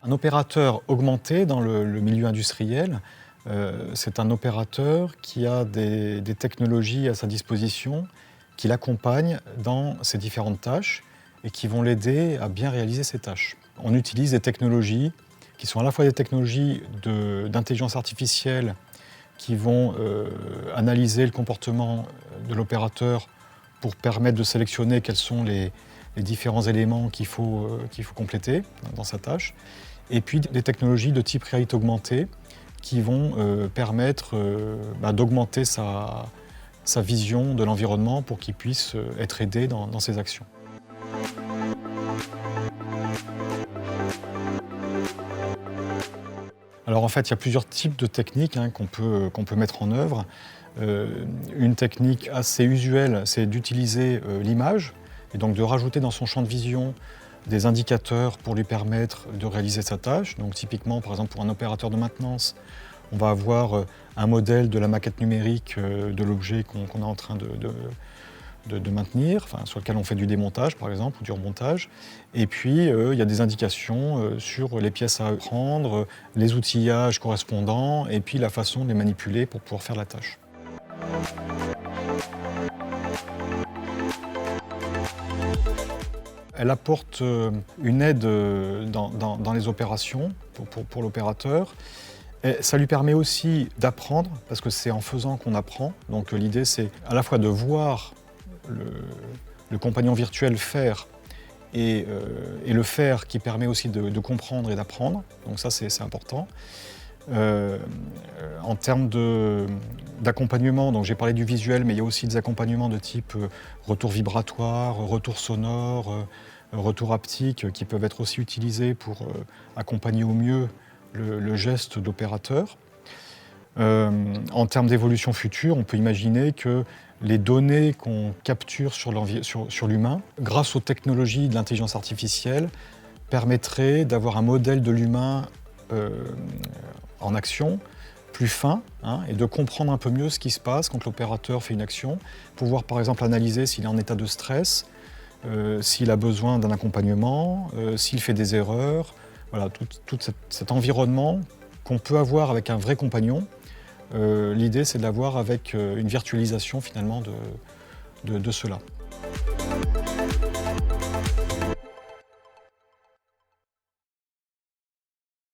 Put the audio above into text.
Un opérateur augmenté dans le milieu industriel, c'est un opérateur qui a des technologies à sa disposition qui l'accompagnent dans ses différentes tâches et qui vont l'aider à bien réaliser ses tâches. On utilise des technologies qui sont à la fois des technologies d'intelligence artificielle qui vont analyser le comportement de l'opérateur pour permettre de sélectionner quels sont les différents éléments qu'il faut compléter dans sa tâche. Et puis des technologies de type réalité augmentée qui vont permettre d'augmenter sa vision de l'environnement pour qu'il puisse être aidé dans ses actions. Alors en fait, il y a plusieurs types de techniques qu'on peut mettre en œuvre. Une technique assez usuelle, c'est d'utiliser l'image et donc de rajouter dans son champ de vision des indicateurs pour lui permettre de réaliser sa tâche. Donc typiquement, par exemple, pour un opérateur de maintenance, on va avoir un modèle de la maquette numérique de l'objet qu'on est en train de maintenir, sur lequel on fait du démontage par exemple ou du remontage. Et puis il y a des indications sur les pièces à prendre, les outillages correspondants et puis la façon de les manipuler pour pouvoir faire la tâche. Elle apporte une aide dans les opérations pour l'opérateur. Ça lui permet aussi d'apprendre, parce que c'est en faisant qu'on apprend. Donc l'idée, c'est à la fois de voir le compagnon virtuel faire et le faire qui permet aussi de comprendre et d'apprendre. Donc ça, c'est important. En termes d'accompagnement, donc j'ai parlé du visuel, mais il y a aussi des accompagnements de type retour vibratoire, retour sonore, retour haptique qui peuvent être aussi utilisés pour accompagner au mieux le geste d'opérateur. En termes d'évolution future, on peut imaginer que les données qu'on capture sur l'humain, grâce aux technologies de l'intelligence artificielle, permettraient d'avoir un modèle de l'humain en action, plus fin, et de comprendre un peu mieux ce qui se passe quand l'opérateur fait une action, pouvoir par exemple analyser s'il est en état de stress, s'il a besoin d'un accompagnement, s'il fait des erreurs. Voilà, tout cet environnement qu'on peut avoir avec un vrai compagnon, l'idée c'est de l'avoir avec une virtualisation finalement de cela.